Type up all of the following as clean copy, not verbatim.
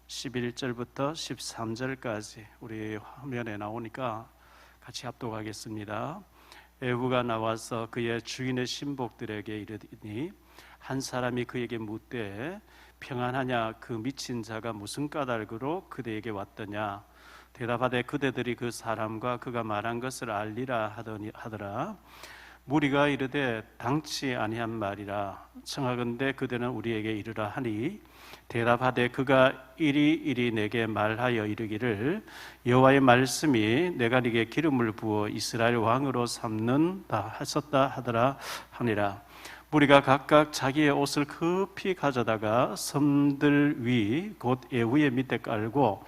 11절부터 13절까지 우리 화면에 나오니까 같이 합독하겠습니다. 애후가 나와서 그의 주인의 신복들에게 이르니 한 사람이 그에게 묻되 평안하냐? 그 미친 자가 무슨 까닭으로 그대에게 왔더냐? 대답하되 그대들이 그 사람과 그가 말한 것을 알리라 하더라. 무리가 이르되 당치 아니한 말이라. 청하건대 그대는 우리에게 이르라 하니 대답하되 그가 이리 내게 말하여 이르기를 여호와의 말씀이 내가 네게 기름을 부어 이스라엘 왕으로 삼는다 하셨다 하더라 하니라. 무리가 각각 자기의 옷을 급히 가져다가 섬들 위 곧 예후의 밑에 깔고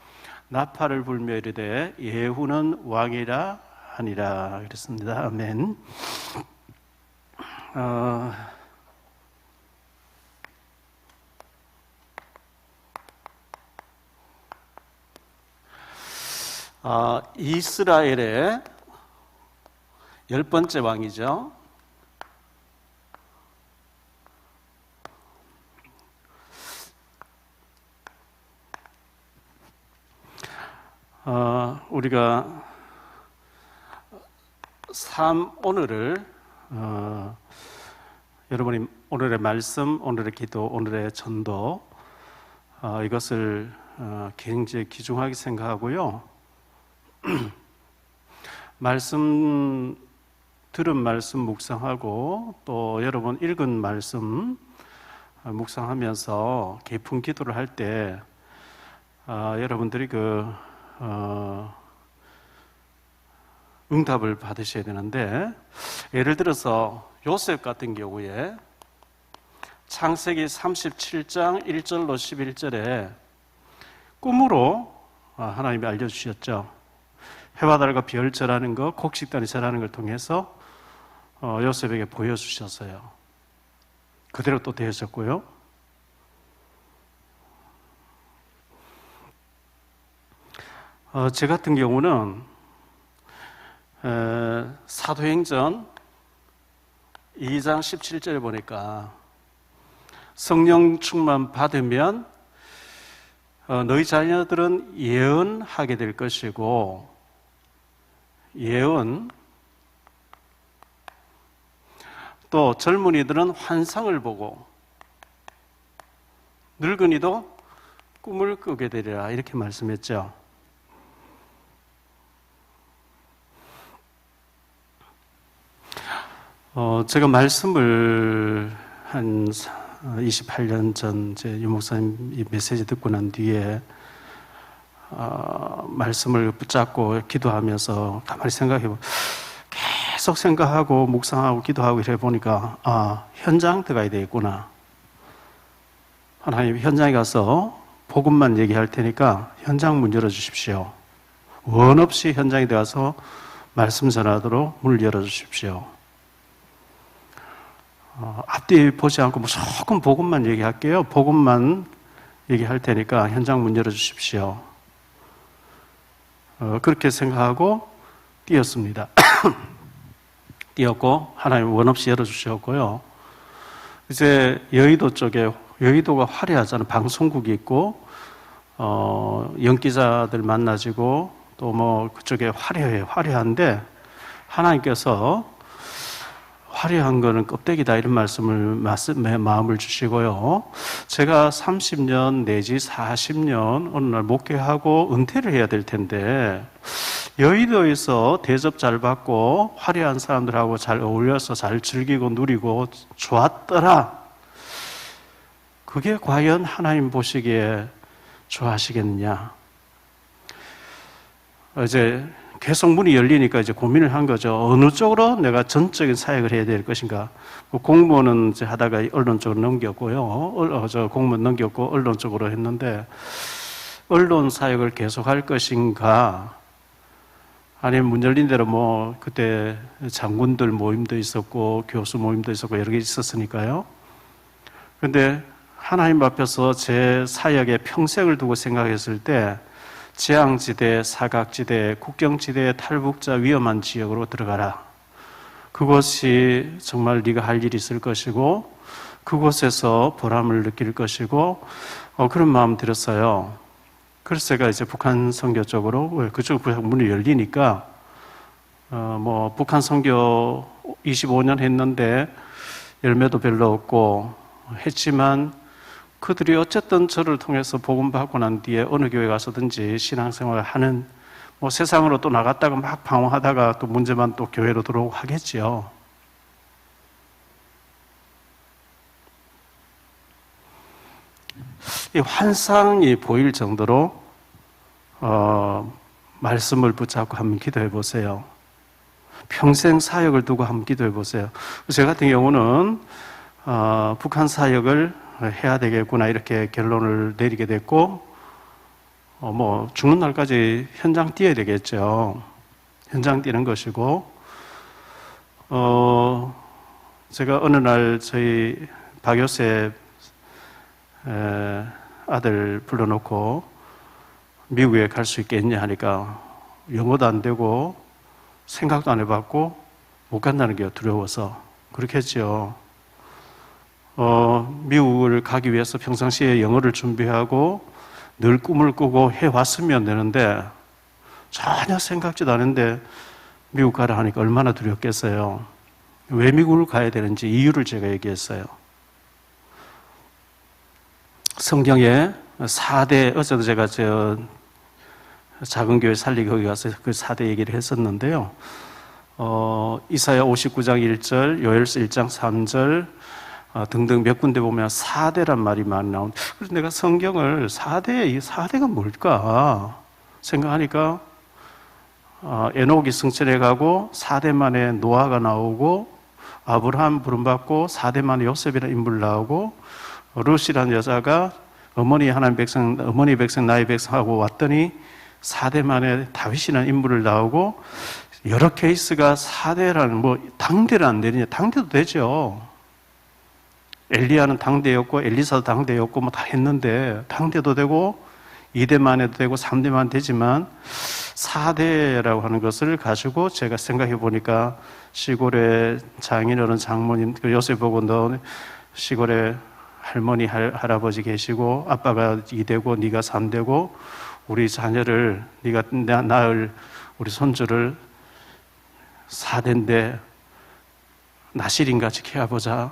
나팔을 불며 이르되 예후는 왕이라 하니라. 그렇습니다. 아멘. 이스라엘의 10번째 왕이죠. 우리가 오늘을 여러분이 오늘의 말씀, 오늘의 기도, 오늘의 전도 이것을 굉장히 귀중하게 생각하고요. 들은 말씀 묵상하고 또 여러분 읽은 말씀 묵상하면서 깊은 기도를 할 때 여러분들이 응답을 받으셔야 되는데, 예를 들어서 요셉 같은 경우에 창세기 37장 1절로 11절에 꿈으로 하나님이 알려주셨죠. 해와 달과 별 절하는 것, 곡식단이 절하는 걸 통해서 요셉에게 보여주셨어요. 그대로 또 되어졌고요. 제 같은 경우는 사도행전 2장 17절에 보니까 성령 충만 받으면 너희 자녀들은 예언하게 될 것이고, 예언 또 젊은이들은 환상을 보고 늙은이도 꿈을 꾸게 되리라, 이렇게 말씀했죠. 제가 말씀을 한 28년 전 유 목사님 이 메시지 듣고 난 뒤에 말씀을 붙잡고 기도하면서 가만히 계속 생각하고 묵상하고 기도하고 이래 보니까 현장 들어가야 되겠구나. 하나님, 현장에 가서 복음만 얘기할 테니까 현장 문 열어주십시오. 원 없이 현장에 들어가서 말씀 전하도록 문을 열어주십시오. 앞뒤 보지 않고 무조건 복음만 얘기할게요. 복음만 얘기할 테니까 현장 문 열어주십시오. 그렇게 생각하고 뛰었습니다. 뛰었고 하나님 원 없이 열어주셨고요. 이제 여의도 쪽에, 여의도가 화려하잖아요. 방송국이 있고 연기자들 만나지고 또 그쪽에 화려해요. 화려한데 하나님께서 화려한 거는 껍데기다, 이런 마음을 주시고요. 제가 30년 내지 40년 어느 날 목회하고 은퇴를 해야 될 텐데 여의도에서 대접 잘 받고 화려한 사람들하고 잘 어울려서 잘 즐기고 누리고 좋았더라. 그게 과연 하나님 보시기에 좋아하시겠느냐. 이제 계속 문이 열리니까 이제 고민을 한 거죠. 어느 쪽으로 내가 전적인 사역을 해야 될 것인가. 공무원은 이제 하다가 언론 쪽으로 넘겼고요. 공무원 넘겼고 언론 쪽으로 했는데, 언론 사역을 계속 할 것인가, 아니면 문 열린 대로 그때 장군들 모임도 있었고 교수 모임도 있었고 여러 개 있었으니까요. 근데 하나님 앞에서 제 사역에 평생을 두고 생각했을 때 재앙지대, 사각지대, 국경지대, 탈북자 위험한 지역으로 들어가라. 그곳이 정말 네가 할 일이 있을 것이고 그곳에서 보람을 느낄 것이고 그런 마음 들었어요. 그래서 제가 이제 북한 선교 쪽으로, 그쪽 문이 열리니까, 뭐, 북한 선교 25년 했는데, 열매도 별로 없고, 했지만, 그들이 어쨌든 저를 통해서 복음 받고 난 뒤에 어느 교회 가서든지 신앙생활을 하는, 뭐 세상으로 또 나갔다가 막 방황하다가 또 문제만 또 교회로 들어오고 하겠지요. 이 환상이 보일 정도로 말씀을 붙잡고 한번 기도해 보세요. 평생 사역을 두고 한번 기도해 보세요. 저 같은 경우는 북한 사역을 해야 되겠구나 이렇게 결론을 내리게 됐고, 뭐 죽는 날까지 현장 뛰어야 되겠죠. 현장 뛰는 것이고, 제가 어느 날 저희 박요셉 아들 불러놓고 미국에 갈 수 있겠냐 하니까 영어도 안 되고 생각도 안 해봤고 못 간다는 게 두려워서 그렇게 했죠. 미국을 가기 위해서 평상시에 영어를 준비하고 늘 꿈을 꾸고 해왔으면 되는데 전혀 생각지도 않은데 미국 가라 하니까 얼마나 두렵겠어요. 왜 미국을 가야 되는지 이유를 제가 얘기했어요. 성경에 4대, 어제도 제가 저 작은 교회 살리기 거기 가서 그 4대 얘기를 했었는데요. 이사야 59장 1절, 요엘서 1장 3절 등등 몇 군데 보면 4대란 말이 많이 나오는데, 그래서 내가 성경을 4대가 뭘까 생각하니까 에녹이 승천해 가고 4대 만에 노아가 나오고 아브라함 부름받고 4대 만에 요셉이라는 인물 나오고 룻이라는 여자가 어머니 백성 나의 백성하고 왔더니 4대 만에 다윗이라는 인물을 나오고 여러 케이스가 4대라는 뭐 당대를 안 되느냐, 당대도 되죠. 엘리야는 당대였고 엘리사도 당대였고 뭐 다 했는데 당대도 되고 2대만 해도 되고 3대만 되지만 4대라고 하는 것을 가지고 제가 생각해 보니까 시골에 장인어른 장모님 요새 보고 너 시골에 할머니 할아버지 계시고 아빠가 2대고 네가 3대고 우리 자녀를 네가 낳을 우리 손주를 4대인데 나시린같이 키워보자.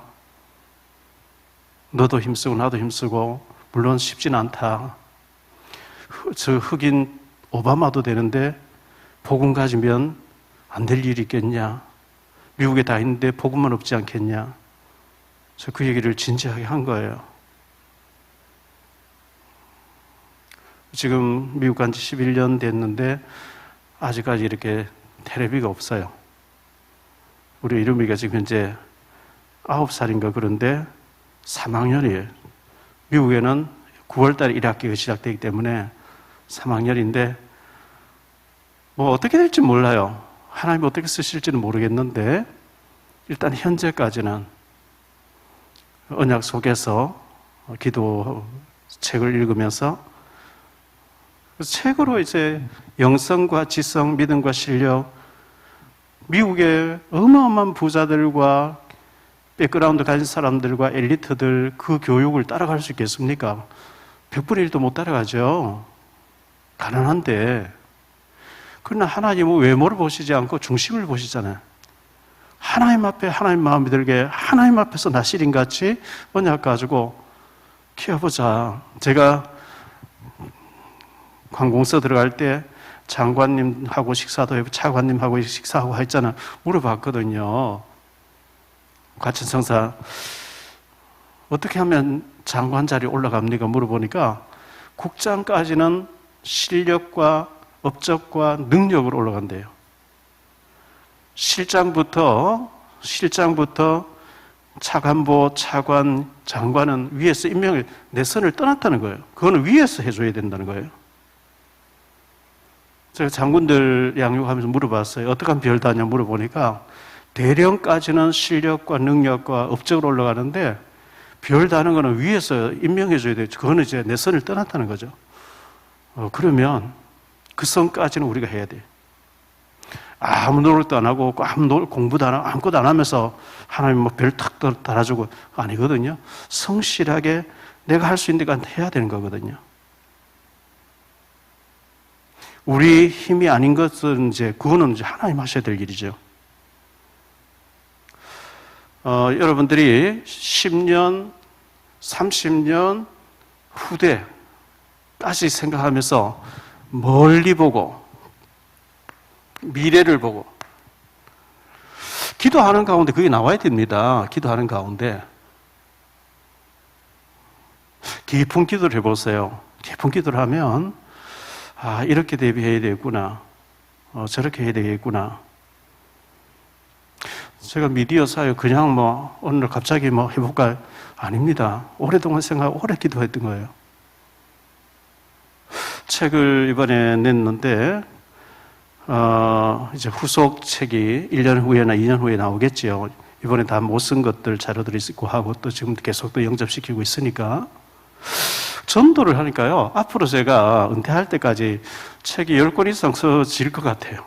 너도 힘쓰고 나도 힘쓰고 물론 쉽진 않다. 저 흑인 오바마도 되는데 복음 가지면 안 될 일이 있겠냐. 미국에 다 있는데 복음만 없지 않겠냐. 저 그 얘기를 진지하게 한 거예요. 지금 미국 간 지 11년 됐는데 아직까지 이렇게 텔레비가 없어요. 우리 이름이가 지금 현재 9살인가 그런데 3학년이에요. 미국에는 9월달에 1학기가 시작되기 때문에 3학년인데 뭐 어떻게 될지 몰라요. 하나님 어떻게 쓰실지는 모르겠는데 일단 현재까지는 언약 속에서 기도 책을 읽으면서 책으로 이제 영성과 지성, 믿음과 실력, 미국의 어마어마한 부자들과 백그라운드 가진 사람들과 엘리트들 그 교육을 따라갈 수 있겠습니까? 100분의 1도 못 따라가죠. 가난한데. 그러나 하나님은 외모를 보시지 않고 중심을 보시잖아요. 하나님 앞에 하나님 마음이 들게 하나님 앞에서 나시린같이 언약 가지고 키워보자. 제가 관공서 들어갈 때 장관님하고 식사도 해보고 차관님하고 식사하고 했잖아요. 물어봤거든요. 과천성사 어떻게 하면 장관 자리에 올라갑니까? 물어보니까 국장까지는 실력과 업적과 능력으로 올라간대요. 실장부터 차관보, 차관, 장관은 위에서 임명을 내 선을 떠났다는 거예요. 그거는 위에서 해줘야 된다는 거예요. 제가 장군들 양육하면서 물어봤어요. 어떻게 하면 별 다냐 물어보니까 대령까지는 실력과 능력과 업적으로 올라가는데 별 다는 거는 위에서 임명해줘야 되죠. 그거는 이제 내 선을 떠났다는 거죠. 그러면 그 선까지는 우리가 해야 돼요. 아무 노력도 안 하고 아무 공부도 안 하고 아무것도 안 하면서 하나님 뭐 별 탁 달아주고 아니거든요. 성실하게 내가 할 수 있는 데가 해야 되는 거거든요. 우리 힘이 아닌 것은 그거는 하나님 하셔야 될 일이죠. 여러분들이 10년, 30년 후대까지 생각하면서 멀리 보고 미래를 보고 기도하는 가운데 그게 나와야 됩니다. 기도하는 가운데 깊은 기도를 해보세요. 깊은 기도를 하면 이렇게 대비해야 되겠구나, 저렇게 해야 되겠구나. 제가 미디어 사역 그냥 오늘 갑자기 해볼까? 아닙니다. 오랫동안 생각하고 오래 기도했던 거예요. 책을 이번에 냈는데 이제 후속 책이 1년 후에나 2년 후에 나오겠죠. 이번에 다 못 쓴 것들 자료들이 있고 하고 또 지금 계속 또 영접시키고 있으니까 전도를 하니까요. 앞으로 제가 은퇴할 때까지 책이 10권 이상 써질 것 같아요.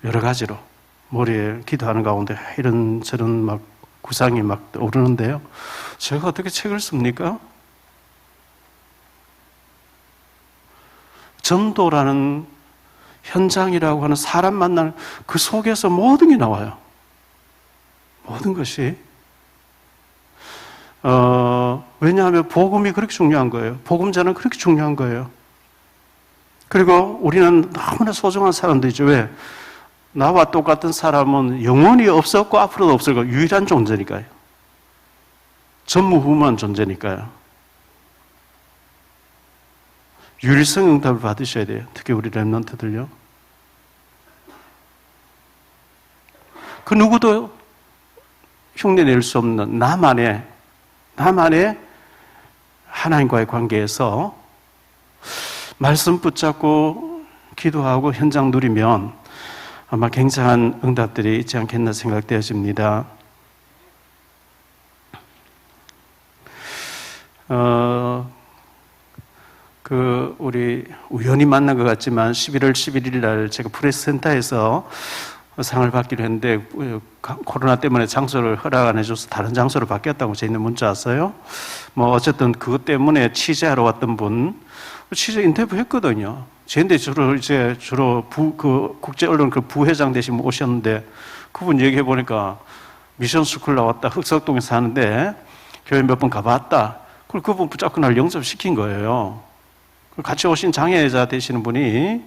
여러 가지로. 머리에 기도하는 가운데 이런저런 구상이 오르는데요. 제가 어떻게 책을 씁니까? 전도라는 현장이라고 하는 사람 만나는 그 속에서 모든 게 나와요. 모든 것이. 왜냐하면 복음이 그렇게 중요한 거예요. 복음자는 그렇게 중요한 거예요. 그리고 우리는 너무나 소중한 사람들이죠. 왜? 나와 똑같은 사람은 영원히 없었고 앞으로도 없을 거예요. 유일한 존재니까요. 전무후무한 존재니까요. 유일성 응답을 받으셔야 돼요. 특히 우리 렘넌트들요. 그 누구도 흉내낼 수 없는 나만의 하나님과의 관계에서 말씀 붙잡고 기도하고 현장 누리면 아마 굉장한 응답들이 있지 않겠나 생각되어집니다. 우리 우연히 만난 것 같지만 11월 11일 날 제가 프레스센터에서 상을 받기로 했는데 코로나 때문에 장소를 허락 안 해줘서 다른 장소로 바뀌었다고 저희는 문자 왔어요. 어쨌든 그것 때문에 취재하러 왔던 분 취재 인터뷰 했거든요. 쟤인데 주로 국제 언론 부회장 되신 분 오셨는데 그분 얘기해 보니까 미션 스쿨 나왔다. 흑석동에 사는데 교회 몇 번 가봤다. 그분 붙잡고 날 영접시킨 거예요. 같이 오신 장애자 되시는 분이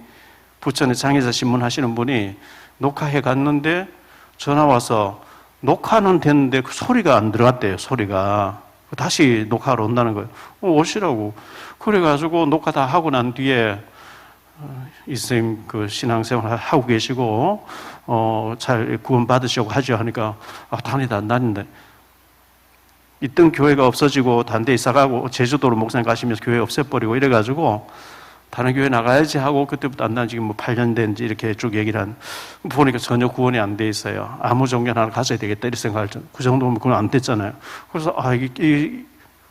부천에 장애자 신문 하시는 분이 녹화해 갔는데 전화 와서 녹화는 됐는데 그 소리가 안 들어갔대요. 소리가. 다시 녹화하러 온다는 거예요. 오시라고. 그래가지고 녹화 다 하고 난 뒤에 이 선생님 신앙생활 하고 계시고 잘 구원 받으시고 하죠 하니까 다니다 안 다닌다. 있던 교회가 없어지고 다른 데 이사가고 제주도로 목사님 가시면서 교회 없애버리고 이래가지고 다른 교회 나가야지 하고 그때부터 안 다닌 지금 8년 된지 이렇게 쭉 얘기를 보니까 전혀 구원이 안 돼 있어요. 아무 종교 하나 가져야 되겠다 이렇게 생각할 때 그 정도면 그건 안 됐잖아요. 그래서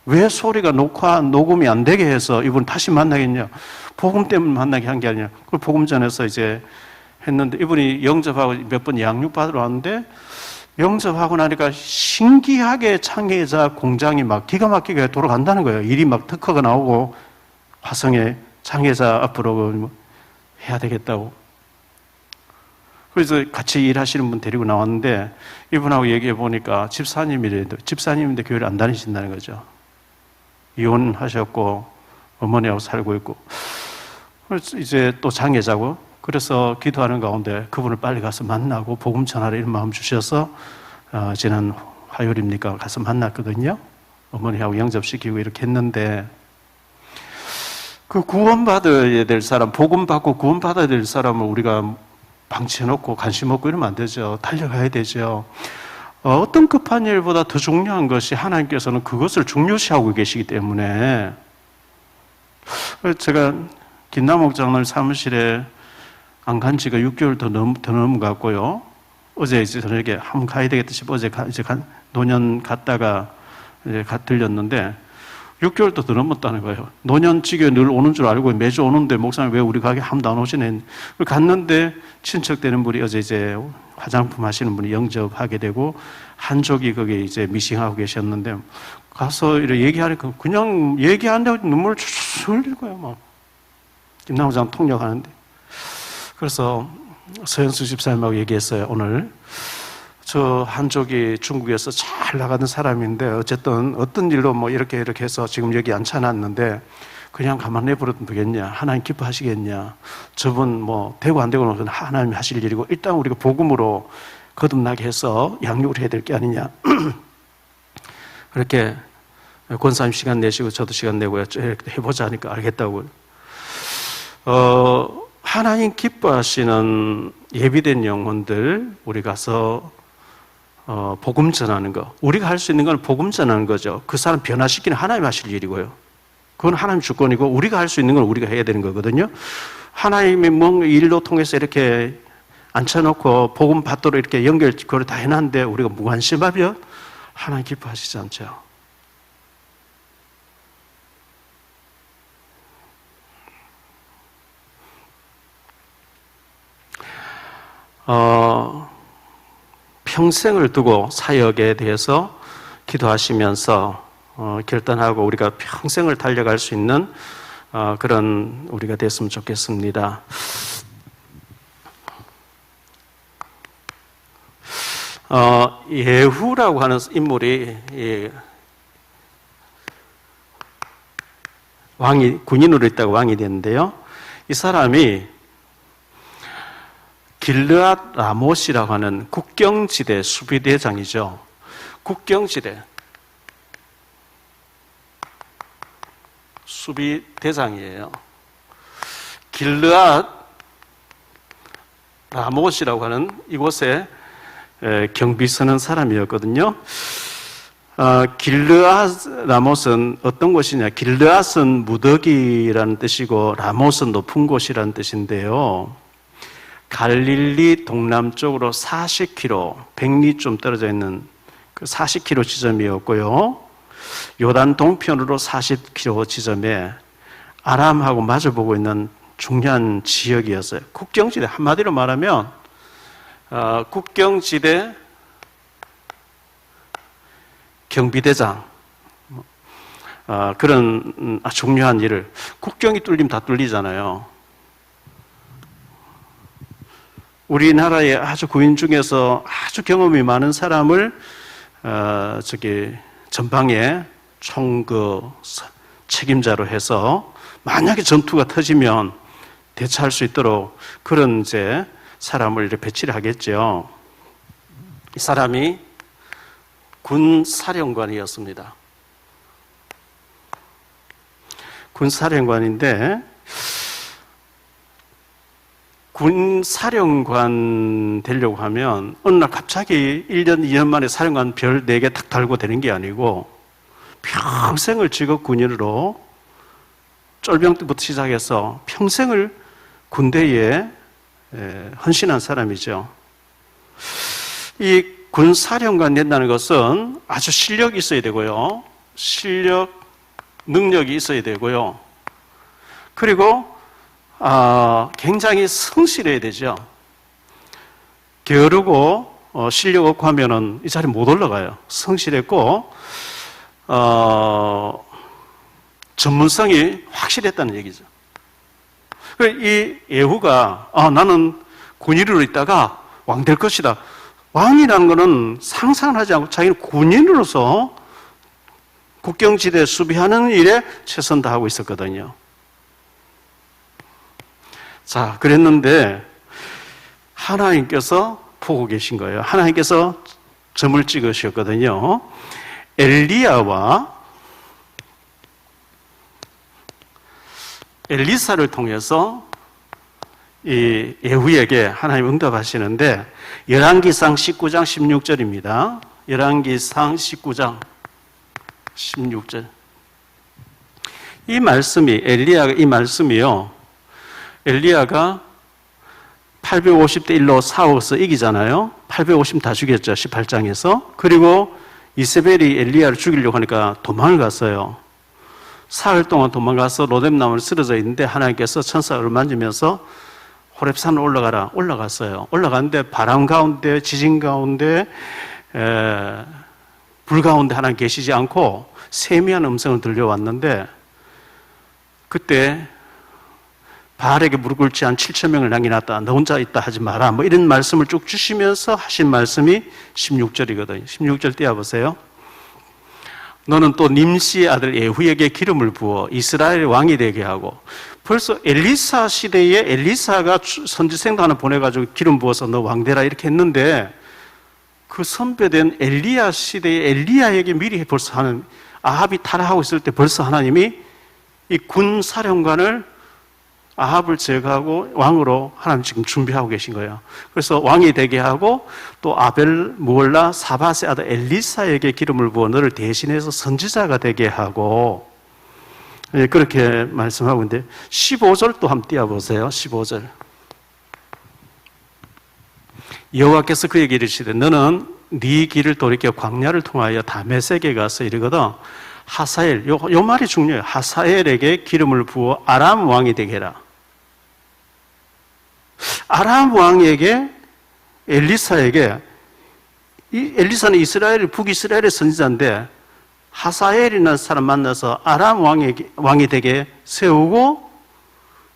왜 소리가 녹음이 안 되게 해서 이분 다시 만나겠냐? 복음 때문에 만나게 한 게 아니라 그걸 복음 전에서 이제 했는데 이분이 영접하고 몇 번 양육 받으러 왔는데 영접하고 나니까 신기하게 장애자 공장이 기가 막히게 돌아간다는 거예요. 일이 특허가 나오고 화성에 장애자 앞으로 해야 되겠다고. 그래서 같이 일하시는 분 데리고 나왔는데 이분하고 얘기해 보니까 집사님인데 교회를 안 다니신다는 거죠. 이혼하셨고 어머니하고 살고 있고 그래서 이제 또 장애자고 그래서 기도하는 가운데 그분을 빨리 가서 만나고 복음 전하라 이런 마음 주셔서 지난 화요일입니까? 가서 만났거든요. 어머니하고 영접시키고 이렇게 했는데 그 구원받아야 될 사람, 복음 받고 구원받아야 될 사람을 우리가 방치해놓고 관심 없고 이러면 안 되죠. 달려가야 되죠. 어떤 급한 일보다 더 중요한 것이 하나님께서는 그것을 중요시하고 계시기 때문에 제가 김남 목장을 사무실에 안 간 지가 6개월 더 넘어갔고요. 어제 이제 저녁에 한번 가야 되겠다 싶어 어제 노년 갔다가 이제 들렸는데 6개월도 더 넘었다는 거예요. 노년지교에 늘 오는 줄 알고 매주 오는데 목사님 왜 우리 가게 한 번도 안 오시네. 갔는데 친척 되는 분이 어제 이제 화장품 하시는 분이 영접하게 되고 한족이 거기 이제 미싱하고 계셨는데 가서 이렇게 얘기하니까 그냥 얘기하는데 눈물 줄 흘릴 거예요. 김남장 통역하는데. 그래서 서현수 집사님하고 얘기했어요. 오늘 저 한족이 중국에서 잘 나가는 사람인데 어쨌든 어떤 일로 뭐 이렇게 해서 지금 여기 앉혀놨는데 그냥 가만 내버려도 되겠냐? 하나님 기뻐하시겠냐? 저분 뭐 되고 안 되고는 하나님이 하실 일이고 일단 우리가 복음으로 거듭나게 해서 양육을 해야 될 게 아니냐? 그렇게 권사님 시간 내시고 저도 시간 내고요. 해보자 하니까 알겠다고. 하나님 기뻐하시는 예비된 영혼들 우리 가서 복음 전하는 거. 우리가 할 수 있는 건 복음 전하는 거죠. 그 사람 변화시키는 하나님 하실 일이고요. 그건 하나님 주권이고 우리가 할 수 있는 건 우리가 해야 되는 거거든요. 하나님의 뭔 일로 통해서 이렇게 앉혀놓고 복음 받도록 이렇게 연결 그걸 다 해놨는데 우리가 무관심하면 하나님 기뻐하시지 않죠. 평생을 두고 사역에 대해서 기도하시면서 결단하고 우리가 평생을 달려갈 수 있는 그런 우리가 됐으면 좋겠습니다. 예후라고 하는 인물이 왕이 군인으로 있다가 왕이 됐는데요. 이 사람이 길르앗 라못이라고 하는 국경지대 수비대장이죠. 국경지대 수비대장이에요. 길르앗 라못이라고 하는 이곳에 경비 서는 사람이었거든요. 길르앗 라못은 어떤 곳이냐? 길르앗은 무더기라는 뜻이고 라못은 높은 곳이라는 뜻인데요. 갈릴리 동남쪽으로 40km, 100리 좀 떨어져 있는 그 40km 지점이었고요. 요단 동편으로 40km 지점에 아람하고 마주보고 있는 중요한 지역이었어요. 국경지대, 한마디로 말하면 국경지대 경비대장 그런 중요한 일을 국경이 뚫리면 다 뚫리잖아요. 우리나라의 아주 구인 중에서 아주 경험이 많은 사람을 전방에 총그 책임자로 해서 만약에 전투가 터지면 대처할 수 있도록 그런 이제 사람을 이렇게 배치를 하겠죠. 이 사람이 군사령관이었습니다. 군사령관인데 군사령관 되려고 하면 어느 날 갑자기 1년, 2년 만에 사령관 별 4개 탁 달고 되는 게 아니고 평생을 직업 군인으로 쫄병 때부터 시작해서 평생을 군대에 헌신한 사람이죠. 이 군사령관 된다는 것은 아주 실력이 있어야 되고요. 실력, 능력이 있어야 되고요. 그리고 굉장히 성실해야 되죠. 게으르고 실력 없고 하면은 이 자리 못 올라가요. 성실했고 전문성이 확실했다는 얘기죠. 이 예후가 나는 군인으로 있다가 왕 될 것이다. 왕이라는 것은 상상을 하지 않고 자기는 군인으로서 국경지대 수비하는 일에 최선 다하고 있었거든요. 자, 그랬는데 하나님께서 보고 계신 거예요. 하나님께서 점을 찍으셨거든요. 엘리야와 엘리사를 통해서 이 예후에게 하나님 응답하시는데 열왕기상 19장 16절입니다. 열왕기상 19장 16절. 이 말씀이 엘리야가 이 말씀이요. 엘리야가 850대 1로 싸워서 이기잖아요. 850 다 죽였죠. 18장에서. 그리고 이세벨이 엘리야를 죽이려고 하니까 도망을 갔어요. 사흘 동안 도망가서 로뎀나무를 쓰러져 있는데 하나님께서 천사를 만지면서 호렙산을 올라가라. 올라갔어요. 올라갔는데 바람 가운데 지진 가운데 불 가운데 하나님 계시지 않고 세미한 음성을 들려왔는데 그때 바알에게 무릎 꿇지 않은 7천 명을 남겨놨다. 너 혼자 있다 하지 마라. 뭐 이런 말씀을 쭉 주시면서 하신 말씀이 16절이거든요. 16절 띄워보세요. 너는 또 님시의 아들 예후에게 기름을 부어 이스라엘 왕이 되게 하고, 벌써 엘리사 시대에 엘리사가 선지생도 하나 보내가지고 기름 부어서 너 왕 되라 이렇게 했는데, 그 선배된 엘리야 시대에 엘리야에게 미리 벌써 하는, 아합이 타락하고 있을 때 벌써 하나님이 이 군 사령관을 아합을 제거하고 왕으로 하나님 지금 준비하고 계신 거예요. 그래서 왕이 되게 하고, 또 아벨 무올라 사밧의 아들 엘리사에게 기름을 부어 너를 대신해서 선지자가 되게 하고, 그렇게 말씀하고 있는데 15절 또 한번 띄워보세요. 15절. 여호와께서 그에게 이르시되 너는 네 길을 돌이켜 광야를 통하여 다메섹에 가서 이르거든 하사엘, 요 말이 중요해요. 하사엘에게 기름을 부어 아람 왕이 되게 해라. 아람 왕에게, 엘리사에게, 이 엘리사는 북이스라엘의 선지자인데 하사엘이라는 사람 만나서 아람 왕이 되게 세우고,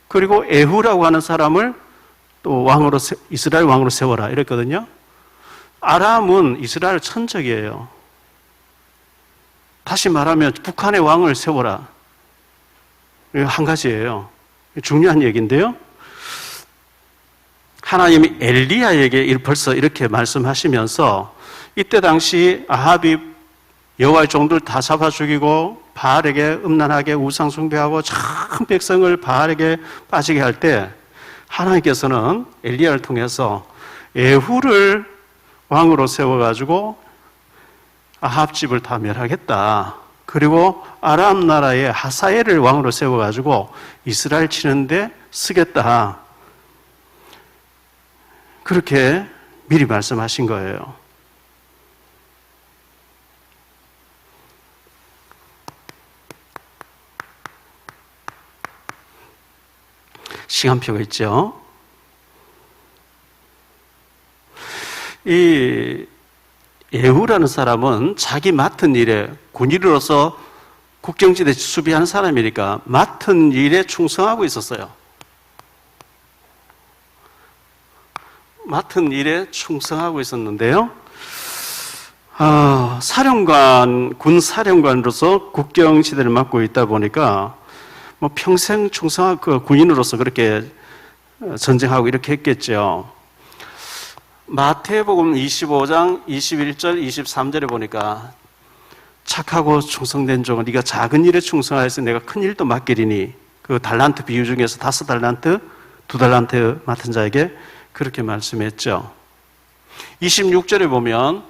그리고 에후라고 하는 사람을 또 왕으로, 이스라엘 왕으로 세워라 이랬거든요. 아람은 이스라엘 천적이에요. 다시 말하면 북한의 왕을 세워라. 이거 한 가지예요. 중요한 얘기인데요. 하나님이 엘리야에게 벌써 이렇게 말씀하시면서, 이때 당시 아합이 여호와의 종들 다 잡아 죽이고 바알에게 음란하게 우상 숭배하고 참 백성을 바알에게 빠지게 할 때, 하나님께서는 엘리야를 통해서 예후를 왕으로 세워가지고 아합 집을 다 멸하겠다. 그리고 아람 나라의 하사엘을 왕으로 세워가지고 이스라엘 치는데 쓰겠다. 그렇게 미리 말씀하신 거예요. 시간표가 있죠. 이 예후라는 사람은 자기 맡은 일에, 군인으로서 국경지대 수비하는 사람이니까 맡은 일에 충성하고 있었어요. 맡은 일에 충성하고 있었는데요. 군 사령관으로서 국경지대를 맡고 있다 보니까 뭐 평생 충성한 그 군인으로서 그렇게 전쟁하고 이렇게 했겠죠. 마태복음 25장 21절 23절에 보니까 착하고 충성된 종은 네가 작은 일에 충성하여서 내가 큰 일도 맡기리니, 그 달란트 비유 중에서 5달란트, 2달란트 맡은 자에게 그렇게 말씀했죠. 26절에 보면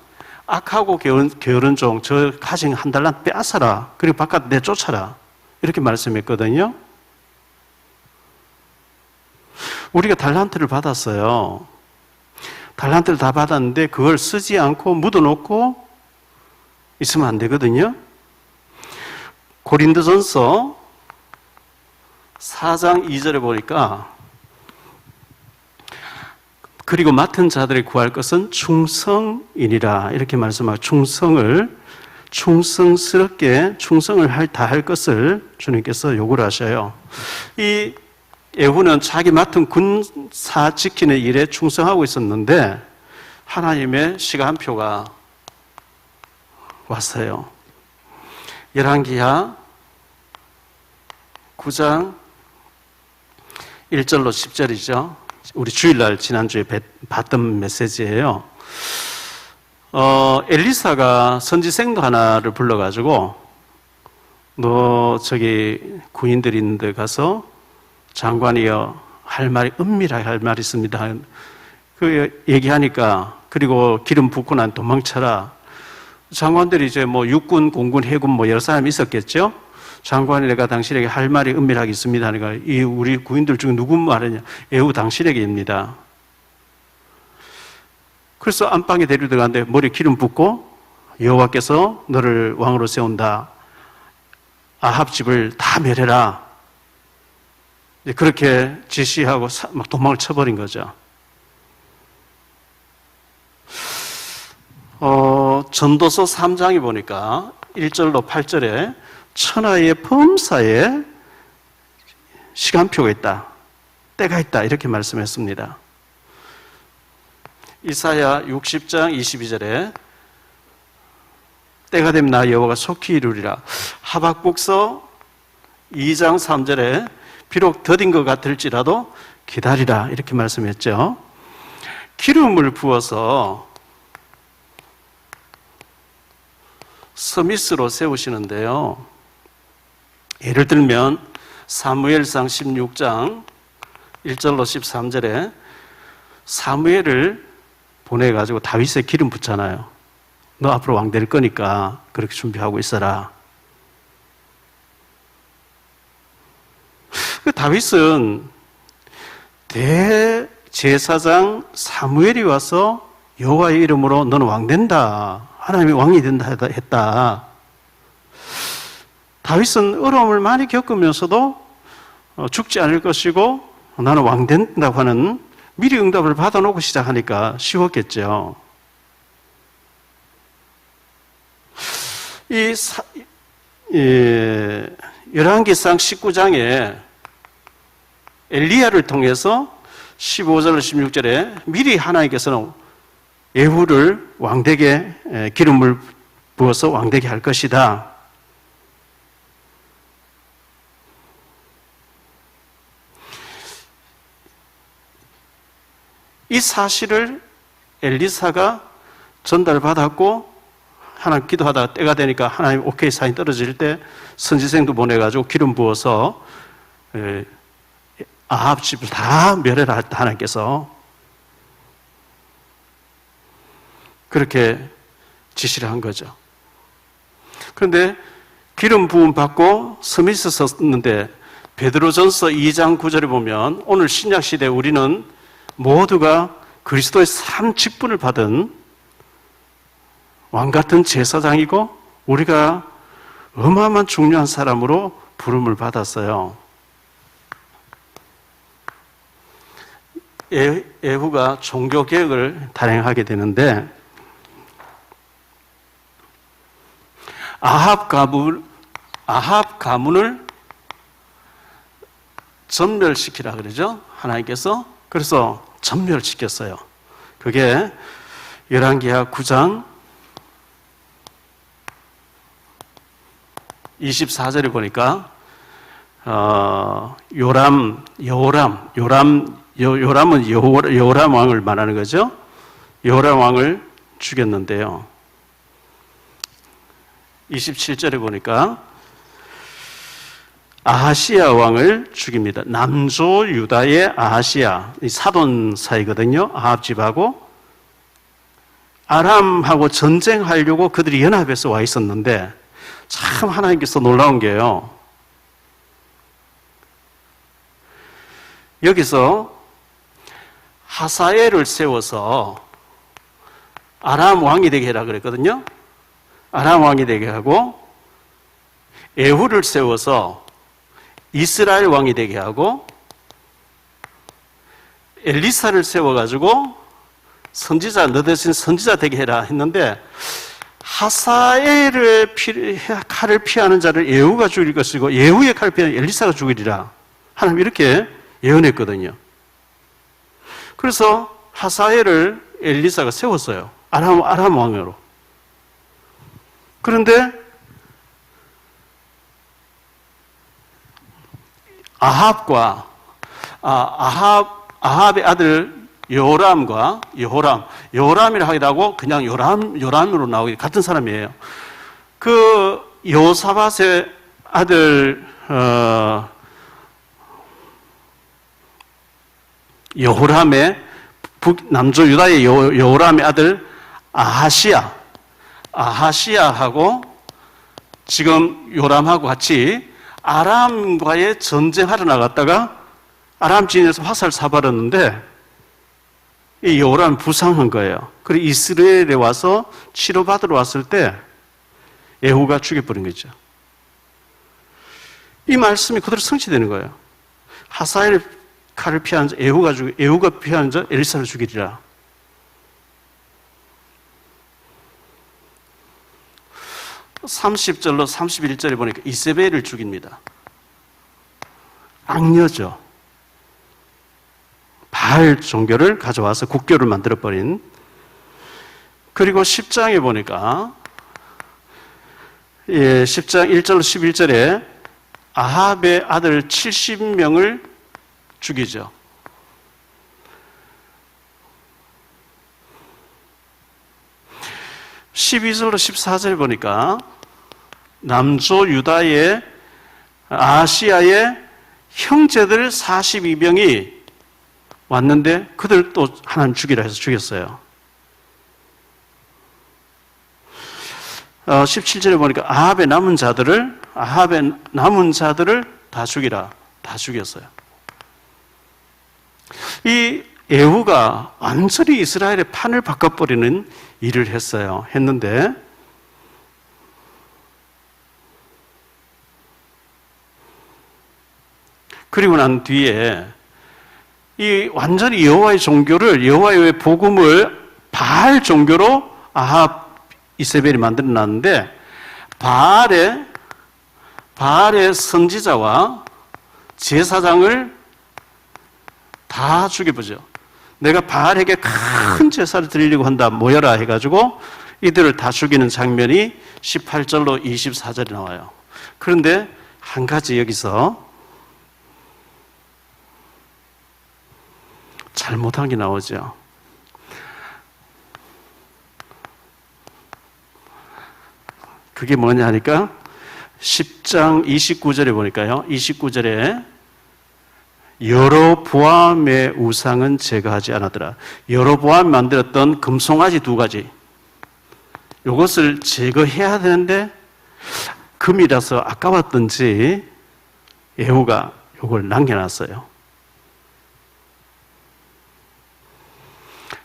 악하고 게으른 종, 저 가진 1달란트 빼앗아라. 그리고 바깥 내쫓아라. 이렇게 말씀했거든요. 우리가 달란트를 받았어요. 달란트를 다 받았는데 그걸 쓰지 않고 묻어놓고 있으면 안 되거든요. 고린도전서 4장 2절에 보니까, 그리고 맡은 자들이 구할 것은 충성이니라 이렇게 말씀하고, 충성스럽게 충성을 다 할 것을 주님께서 요구를 하셔요. 이 예후는 자기 맡은 군사 지키는 일에 충성하고 있었는데 하나님의 시간표가 왔어요. 열왕기하 9장 1절로 10절이죠. 우리 주일날 지난주에 봤던 메시지예요. 엘리사가 선지생도 하나를 불러가지고 너 저기 군인들이 있는데 가서 장관이여 할 말이 은밀하게 할 말이 있습니다. 그 얘기하니까, 그리고 기름 붓고 난 도망쳐라. 장관들이 이제 뭐 육군, 공군, 해군 뭐 여러 사람이 있었겠죠. 장관이 내가 당신에게 할 말이 은밀하게 있습니다 하니까, 이 우리 군인들 중에 누구 말하냐? 예후 당신에게입니다. 그래서 안방에 데리고 들어갔는데 머리에 기름 붓고 여호와께서 너를 왕으로 세운다. 아합 집을 다 멸해라. 그렇게 지시하고 막 도망을 쳐버린 거죠. 전도서 3장에 보니까 1절로 8절에 천하의 범사에 시간표가 있다. 때가 있다 이렇게 말씀했습니다. 이사야 60장 22절에 때가 되면 나 여호와가 속히 이루리라. 하박국서 2장 3절에 비록 더딘 것 같을지라도 기다리라 이렇게 말씀했죠. 기름을 부어서 서밋으로 세우시는데요. 예를 들면 사무엘상 16장 1절로 13절에 사무엘을 보내가지고 다윗에 기름 붓잖아요. 너 앞으로 왕 될 거니까 그렇게 준비하고 있어라. 다윗은 대제사장 사무엘이 와서 여호와의 이름으로 너는 왕 된다. 하나님이 왕이 된다 했다. 다윗은 어려움을 많이 겪으면서도 죽지 않을 것이고 나는 왕 된다고 하는 미리 응답을 받아놓고 시작하니까 쉬웠겠죠. 열왕기상 19장에 엘리야를 통해서 15절 16절에 미리 하나님께서는 예후를 왕되게 기름을 부어서 왕되게 할 것이다. 이 사실을 엘리사가 전달받았고 하나님 기도하다가 때가 되니까 하나님 오케이 사인 떨어질 때 선지생도 보내가지고 기름 부어서 아합 집을 다 멸해라 했다. 하나님께서 그렇게 지시를 한 거죠. 그런데 기름 부음 받고 서밋에 섰는데 베드로전서 2장 9절에 보면 오늘 신약시대 우리는 모두가 그리스도의 삶 직분을 받은 왕같은 제사장이고 우리가 어마어마한 중요한 사람으로 부름을 받았어요. 예후가 종교개혁을 단행하게 되는데 아합 가문을 전멸시키라 그러죠. 하나님께서 그래서 전멸시켰어요. 그게 열왕기하 9장 24절에 보니까 요람은 여호람 왕을 말하는 거죠. 여호람 왕을 죽였는데요. 27절에 보니까 아하시야 왕을 죽입니다. 남조 유다의 아하시야, 사돈 사이거든요. 아합 집하고 아람하고 전쟁하려고 그들이 연합해서 와 있었는데 참 하나님께서 놀라운 게요. 여기서 하사엘을 세워서 아람 왕이 되게 해라 그랬거든요. 아람 왕이 되게 하고 예후를 세워서 이스라엘 왕이 되게 하고 엘리사를 세워가지고 선지자, 너 대신 선지자 되게 해라 했는데 하사엘의 칼을 피하는 자를 예후가 죽일 것이고 예후의 칼을 피하는 엘리사가 죽이리라. 하나님 이렇게 예언했거든요. 그래서 하사엘을 엘리사가 세웠어요. 아람 왕으로. 그런데 아합의 아들 여호람이라 하기도 그냥 요람으로 나오기 같은 사람이에요. 그 여호사밧의 아들 여호람의 남조 유다의 여호람의 아들 아하시야하고 지금 요람하고 같이 아람과의 전쟁하러 나갔다가 아람 진에서 화살 쏴버렸는데 이 여호람이 부상한 거예요. 그리고 이스라엘에 와서 치료받으러 왔을 때 예후가 죽여버린 거죠. 이 말씀이 그대로 성취되는 거예요. 하사엘 칼을 피한 자 예후가 피한 자 엘리사를 죽이리라. (30절로 31절에) 보니까 이세벨을 죽입니다. 악녀죠. 바알 종교를 가져와서 국교를 만들어버린. 그리고 10장에 보니까 10장 1절 11절에 아합의 아들 70명을 죽이죠. (12절로) (14절) 보니까 남조 유다의 아시아의 형제들 42명이 왔는데 그들 또 하나님 죽이라 해서 죽였어요. 17절에 보니까 아합의 남은 자들을 다 죽이라, 다 죽였어요. 이 예후가 완전히 이스라엘의 판을 바꿔버리는 일을 했는데 그리고 난 뒤에 이 완전히 여호와의 종교를, 여호와의 복음을 바알 종교로 아합 이세벨이 만들어놨는데 바알의 선지자와 제사장을 다 죽여보죠. 내가 바알에게 큰 제사를 드리려고 한다, 모여라 해가지고 이들을 다 죽이는 장면이 18절로 24절에 나와요. 그런데 한 가지 여기서 잘못한 게 나오죠. 그게 뭐냐 하니까 10장 29절에 보니까요. 29절에 여로보암의 우상은 제거하지 않았더라. 여로보암이 만들었던 금송아지 2가지, 이것을 제거해야 되는데 금이라서 아까웠던지 예후가 이걸 남겨놨어요.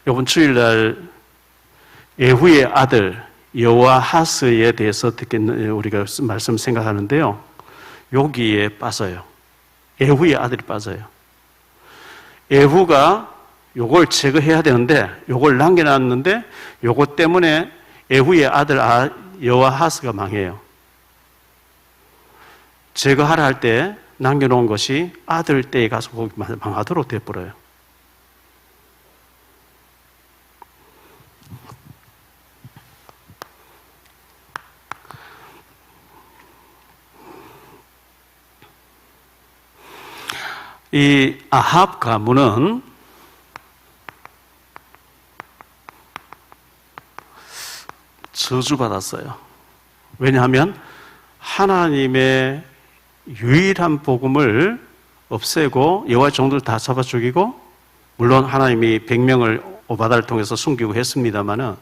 이번 주일날 예후의 아들 여호아하스에 대해서 우리가 말씀 생각하는데요. 여기에 빠져요. 예후의 아들이 빠져요. 예후가 요걸 제거해야 되는데 요걸 남겨놨는데 요것 때문에 예후의 아들 여호아하스가 망해요. 제거하라 할 때 남겨놓은 것이 아들 때에 가서 거기 망하도록 되어버려요. 이 아합 가문은 저주받았어요. 왜냐하면 하나님의 유일한 복음을 없애고 여호와의 종들을 다 잡아 죽이고, 물론 하나님이 100명을 오바다를 통해서 숨기고 했습니다마는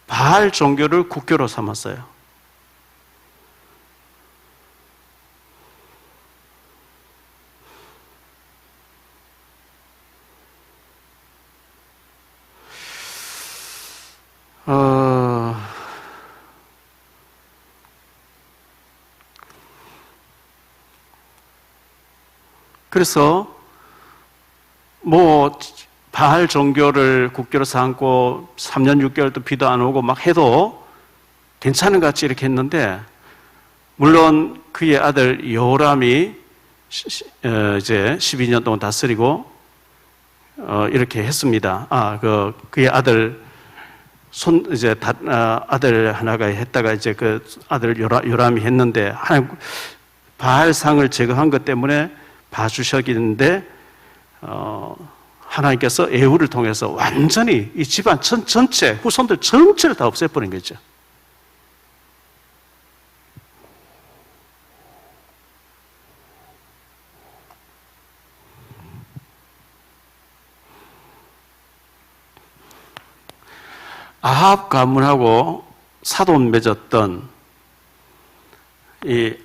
바알 종교를 국교로 삼았어요. 그래서 바알 종교를 국교로 삼고 3년 6개월도 비도 안 오고 막 해도 괜찮은 것 같이 이렇게 했는데, 물론 그의 아들 여호람이 이제 12년 동안 다스리고 이렇게 했습니다. 그의 아들 아들 하나가 했다가 이제 그 아들 요람이 했는데, 하나님 바알상을 제거한 것 때문에 봐주셨는데 하나님께서 예후를 통해서 완전히 이 집안 전체, 후손들 전체를 다 없애버린 거죠. 아합 가문하고 사돈 맺었던 이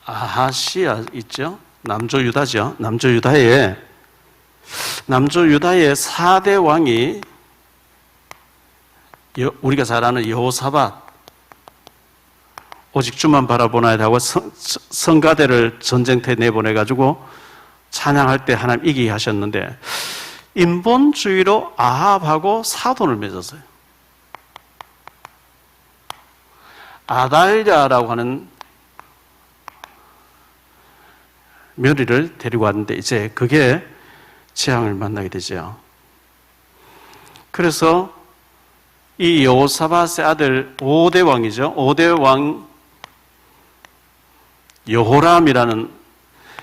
아하시아 있죠? 남조 유다죠. 남조 유다의 4대 왕이 우리가 잘 아는 여호사밧, 오직 주만 바라보나이다 하고 성가대를 전쟁터에 내보내가지고 찬양할 때 하나님 이기게 하셨는데, 인본주의로 아합하고 사돈을 맺었어요. 아달랴라고 하는 며느리를 데리고 왔는데, 이제 그게 재앙을 만나게 되죠. 그래서 이 여호사밧의 아들 5대 왕이죠. 5대 왕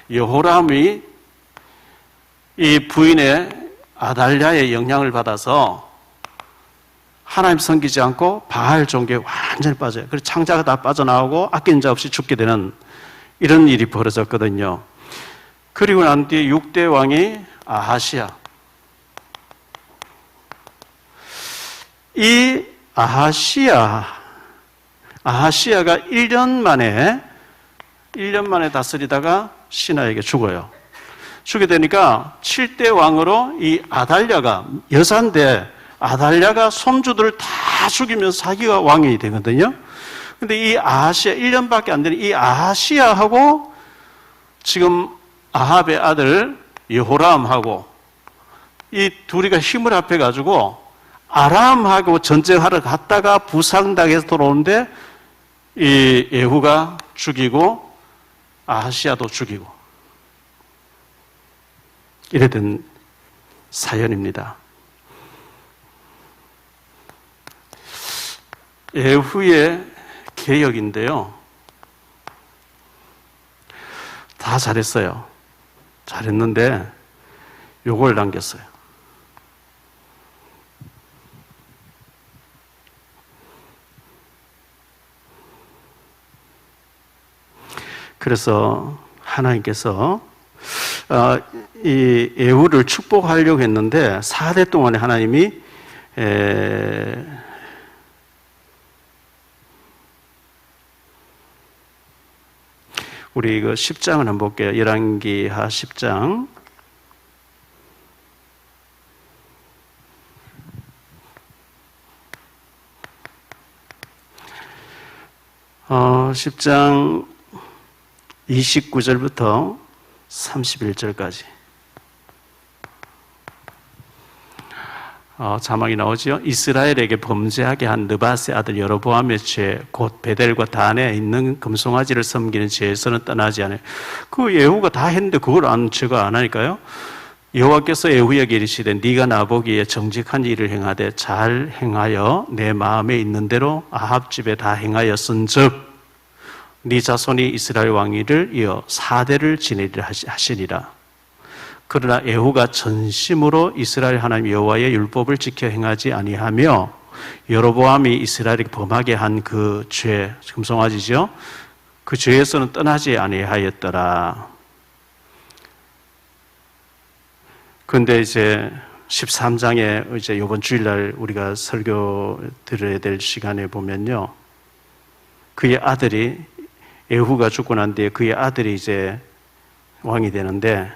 여호람이 이 부인의 아달랴의 영향을 받아서 하나님 섬기지 않고 바알 종교에 완전히 빠져요. 그래서 창자가 다 빠져나오고 아낀 자 없이 죽게 되는 이런 일이 벌어졌거든요. 그리고 난 뒤에 6대 왕이 아하시야. 이 아하시야가 1년 만에 다스리다가 신하에게 죽어요. 죽게 되니까 7대 왕으로 이 아달랴가 여자인데 아달랴가 손주들을 다 죽이면서 자기가 왕이 되거든요. 근데 이 아하시야 1년밖에 안 되는 이 아하시야하고 지금 아합의 아들 여호람하고 이 둘이가 힘을 합해 가지고 아람하고 전쟁하러 갔다가 부상당해서 돌아오는데 이 예후가 죽이고 아하시야도 죽이고 이래 된 사연입니다. 예후의 개혁인데요. 다 잘했어요. 잘했는데 요걸 남겼어요. 그래서 하나님께서 이 예후를 축복하려고 했는데 4대 동안에 하나님이 우리 그 10장을 한번 볼게요. 열왕기하 10장. 10장 29절부터 31절까지. 자막이 나오죠. 이스라엘에게 범죄하게 한 느밧의 아들 여로보암의 죄, 곧 베델과 단에 있는 금송아지를 섬기는 죄에서는 떠나지 않아요. 그 예후가 다 했는데 그걸 제가 안 하니까요. 여호와께서 예후에게 이르시되 네가 나보기에 정직한 일을 행하되 잘 행하여 내 마음에 있는 대로 아합 집에 다 행하였은즉 네 자손이 이스라엘 왕위를 이어 4대를 지내리라 하시니라. 그러나 예후가 전심으로 이스라엘 하나님 여호와의 율법을 지켜 행하지 아니하며 여로보암이 이스라엘에게 범하게 한 그 죄, 금송아지죠. 그 죄에서는 떠나지 아니하였더라. 그런데 이제 13장에 이제 이번 주일날 우리가 설교 들어야 될 시간에 보면요, 그의 아들이 예후가 죽고 난 뒤에 그의 아들이 이제 왕이 되는데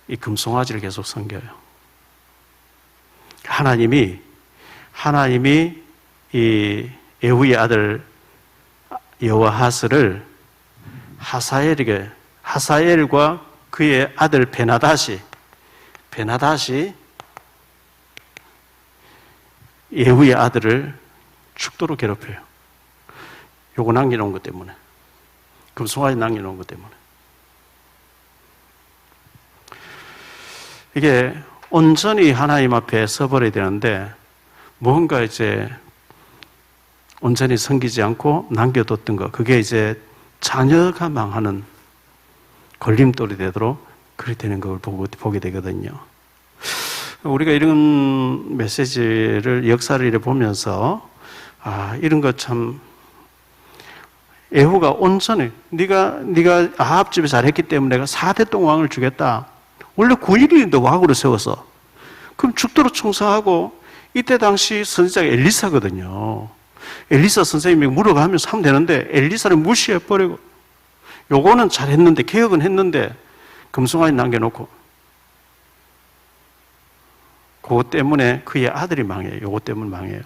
이 금송아지를 계속 섬겨요. 하나님이 이 예후의 아들 여호아하스를 하사엘과 그의 아들 베나다시 예후의 아들을 죽도록 괴롭혀요. 요거 남겨놓은 것 때문에, 금송아지 남겨놓은 것 때문에. 이게 온전히 하나님 앞에 서버려야 되는데 뭔가 이제 온전히 섬기지 않고 남겨뒀던 거, 그게 이제 자녀가 망하는 걸림돌이 되도록 그렇게 되는 걸 보게 되거든요. 우리가 이런 메시지를, 역사를 이렇게 보면서 이런 거 참, 예후가 온전히 네가 아합 집에 잘했기 때문에 내가 4대 동안 왕을 주겠다. 원래 9일인데 왕으로 세워서 그럼 죽도록 충성하고, 이때 당시 선지자가 엘리사거든요. 엘리사 선생님이 물어가면서 하면 되는데 엘리사를 무시해버리고, 요거는 잘했는데, 개혁은 했는데 금송아지 남겨놓고, 그것 때문에 그의 아들이 망해요. 요것 때문에 망해요.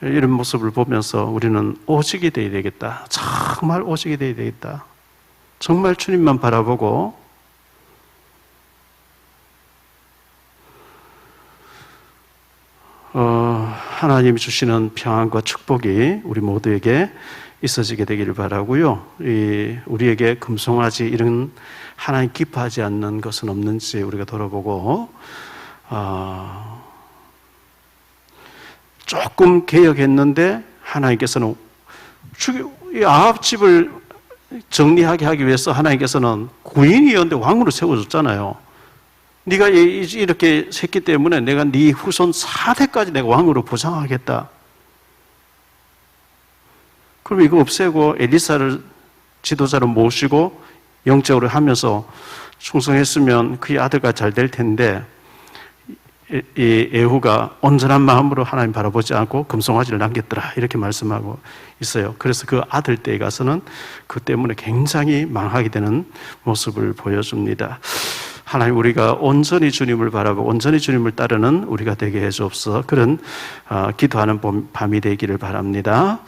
이런 모습을 보면서 우리는 오직이 되어야 되겠다. 정말 오직이 되어야 되겠다. 정말 주님만 바라보고 하나님이 주시는 평안과 축복이 우리 모두에게 있어지게 되기를 바라고요. 우리에게 금송아지 이런 하나님 기뻐하지 않는 것은 없는지 우리가 돌아보고 조금 개혁했는데 하나님께서는 이 아합 집을 정리하게 하기 위해서 하나님께서는 구인이었는데 왕으로 세워줬잖아요. 네가 이렇게 했기 때문에 내가 네 후손 4대까지 내가 왕으로 보장하겠다. 그럼 이거 없애고 엘리사를 지도자로 모시고 영적으로 하면서 충성했으면 그의 아들과 잘 될 텐데 이 에후가 온전한 마음으로 하나님 바라보지 않고 금송아지를 남겼더라 이렇게 말씀하고 있어요. 그래서 그 아들 때에 가서는 그 때문에 굉장히 망하게 되는 모습을 보여줍니다. 하나님, 우리가 온전히 주님을 바라보고 온전히 주님을 따르는 우리가 되게 해주옵소서. 그런 기도하는 밤이 되기를 바랍니다.